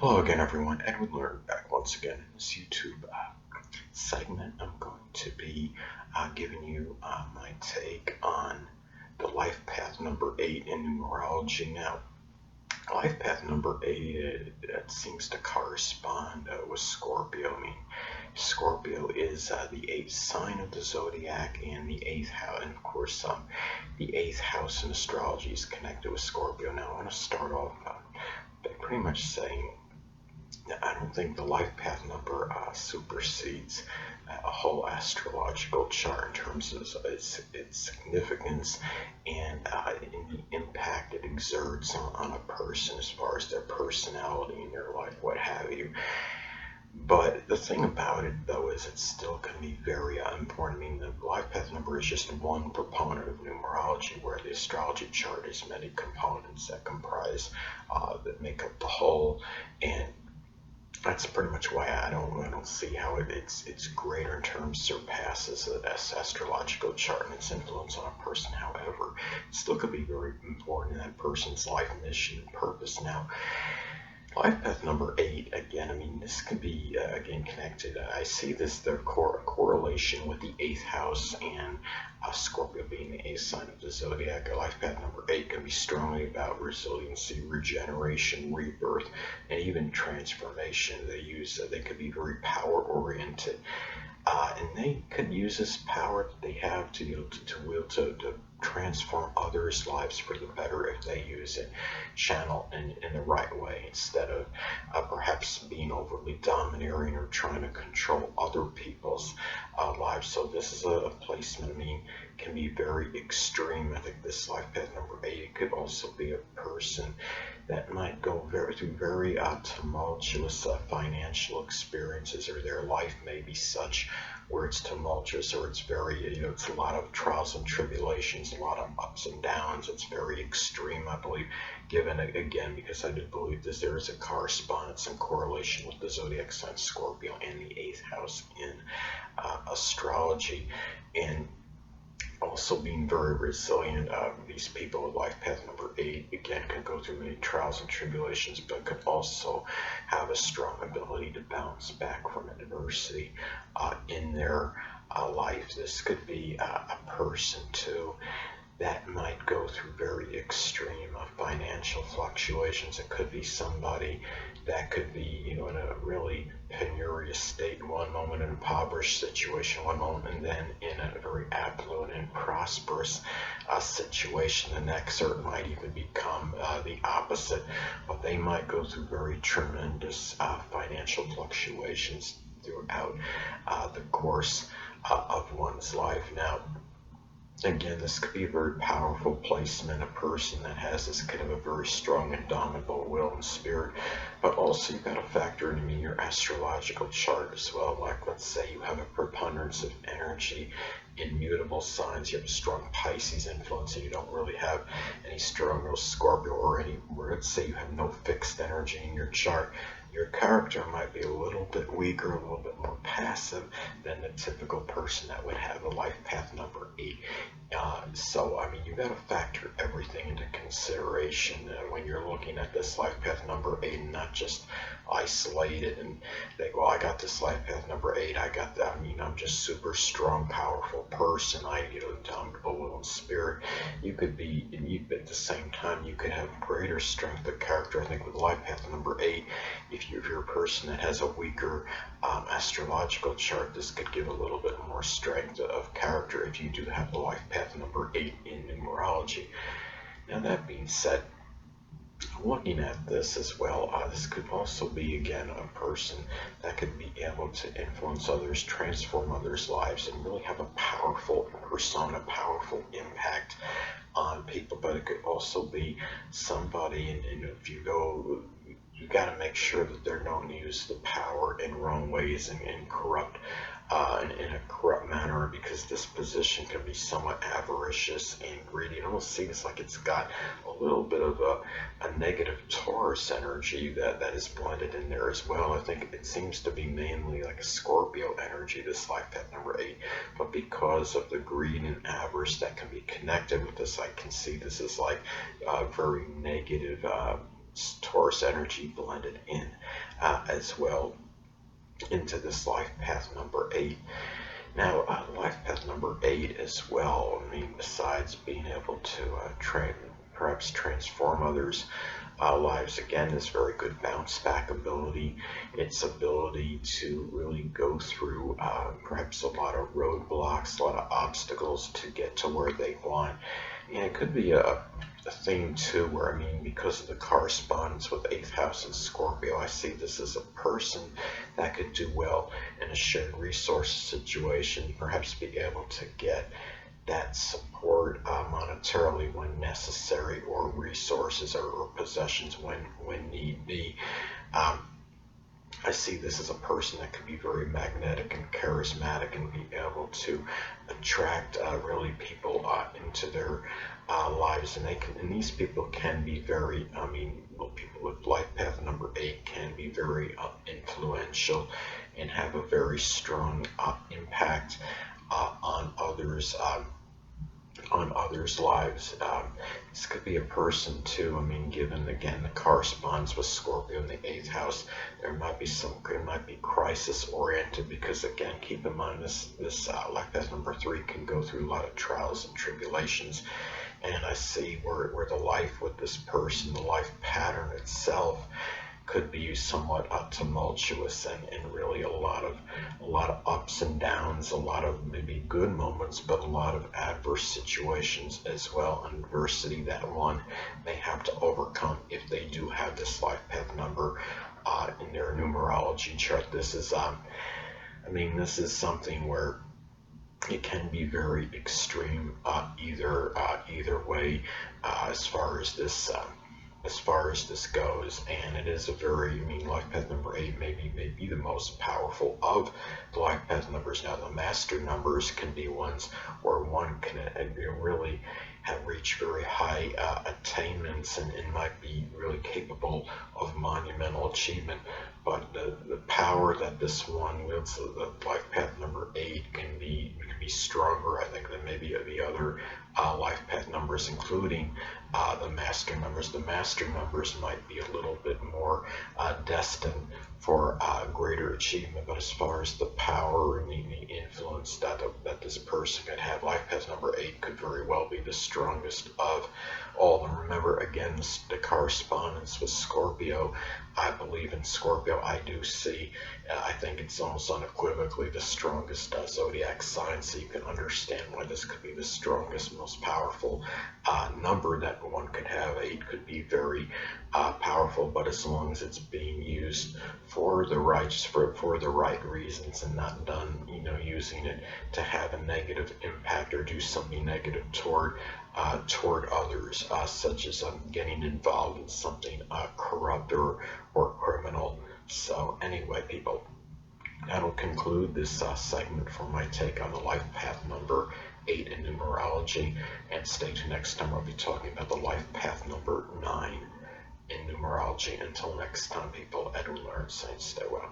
Hello again, everyone. Edwin Learnard back once again in this YouTube segment. I'm going to be giving you my take on the life path number 8 in numerology. Now, life path number 8 it seems to correspond with Scorpio. I mean, Scorpio is the 8th sign of the zodiac and the 8th house, and of course, the 8th house in astrology is connected with Scorpio. Now, I want to start off by pretty much saying I don't think the life path number supersedes a whole astrological chart in terms of its significance and in the impact it exerts on a person as far as their personality in their life, what have you. But the thing about it, though, is it's still going to be very important. I mean, the life path number is just one component of numerology, where the astrology chart is many components that comprise, that make up the whole. And that's pretty much why I don't see how it's greater in terms, surpasses the astrological chart and its influence on a person. However, it still could be very important in that person's life mission and purpose. Now, life path number 8, again, I mean, this could be, again, connected. I see this, the correlation with the 8th house and Scorpio being the 8th sign of the zodiac. Life path number 8 can be strongly about resiliency, regeneration, rebirth, and even transformation. They could be very power-oriented. And they could use this power that they have to transform others' lives for the better if they use it, channel in the right way, instead of perhaps being overly domineering or trying to control other people's lives. So this is a placement, I mean, can be very extreme. I think this life path number 8, it could also be a person that might go through very tumultuous financial experiences, or their life may be such where it's tumultuous, or it's very, it's a lot of trials and tribulations, a lot of ups and downs. It's very extreme, I believe, given, again, because I do believe there is a correspondence and correlation with the zodiac sign Scorpio and the 8th house in astrology. And also being very resilient. These people with life path number 8, again, can go through many trials and tribulations, but could also have a strong ability to bounce back from adversity in their life. This could be a person, too, that might go through very extreme financial fluctuations. It could be somebody that could be, in a really penurious state one moment, an impoverished situation one moment, and then in a very affluent and prosperous situation the next, or it might even become the opposite. But they might go through very tremendous financial fluctuations throughout the course of one's life. Now, again, this could be a very powerful placement, a person that has this kind of a very strong, indomitable will and spirit. But also, you've got to factor in your astrological chart as well. Like, let's say you have a preponderance of energy in mutable signs. You have a strong Pisces influence, and you don't really have any strong real Scorpio, or let's say you have no fixed energy in your chart. Your character might be a little bit weaker, a little bit more passive than the typical person that would have a life path number 8. So, I mean, you got to factor everything into consideration when you're looking at this life path number 8, and not just isolate it and think, well, I got this life path number 8, I got that. I mean, I'm just super strong, powerful person. I, indomitable will and spirit. You could be, at the same time, you could have greater strength of character. I think with life path number 8, if you're a person that has a weaker astrological chart, this could give a little bit more strength of character if you do have the life path number 8 in numerology. Now, that being said, looking at this as well, this could also be, again, a person that could be able to influence others, transform others' lives, and really have a powerful persona, powerful impact on people. But it could also be somebody, and if you go, you got to make sure that they're not use the power in wrong ways and corrupt, in a corrupt manner, because this position can be somewhat avaricious and greedy. And almost seems like it's got a little bit of a negative Taurus energy that is blended in there as well. I think it seems to be mainly like a Scorpio energy, this life path number 8. But because of the greed and avarice that can be connected with this, I can see this as like a very negative Taurus energy blended in as well into this life path number 8. Now, life path number 8 as well, I mean, besides being able to perhaps transform others' lives, again, this very good bounce back ability, its ability to really go through perhaps a lot of roadblocks, a lot of obstacles to get to where they want. And it could be a thing too where, I mean, because of the correspondence with 8th house and Scorpio, I see this as a person that could do well in a shared resource situation, perhaps be able to get that support monetarily when necessary, or resources or possessions when need be. I see this as a person that can be very magnetic and charismatic and be able to attract really people into their lives, and these people can be very, I mean, well, people with life path number 8 can be very influential and have a very strong impact on others. On others' lives. This could be a person too. I mean, given again the corresponds with Scorpio in the 8th house, there might be crisis oriented, because again, keep in mind this life path number 3 can go through a lot of trials and tribulations, and I see where the life with this person, the life pattern itself, could be somewhat tumultuous, and really a lot of ups and downs, a lot of maybe good moments, but a lot of adverse situations as well, adversity that one may have to overcome if they do have this life path number in their numerology chart. This is I mean, this is something where it can be very extreme either way as far as this goes, and it is a very, I mean, life path number 8 may be the most powerful of the life path numbers. Now, the master numbers can be ones where one can really have reached very high attainments and might be really capable of monumental achievement, but the power that this one wields, the life path number 8, can be stronger, I think, than maybe the other life path numbers, including the master numbers. The master numbers might be a little bit more destined for greater achievement, but as far as the power and the influence that this person could have, life path number 8 could very well be the strongest of all of them. Remember, again, the correspondence with Scorpio, I believe in Scorpio, I do see, I think it's almost unequivocally the strongest zodiac sign, so you can understand why this could be the strongest, most powerful number that one could have. 8 could be very powerful, but as long as it's being used for the right reasons, and not done, using it to have a negative impact or do something negative toward others, such as getting involved in something corrupt or criminal. So anyway, people, that'll conclude this segment for my take on the life path number 8 in numerology, and stay tuned next time. I'll be talking about the life path number 9 in numerology. Until next time, people, Edwin Learnard saying stay well.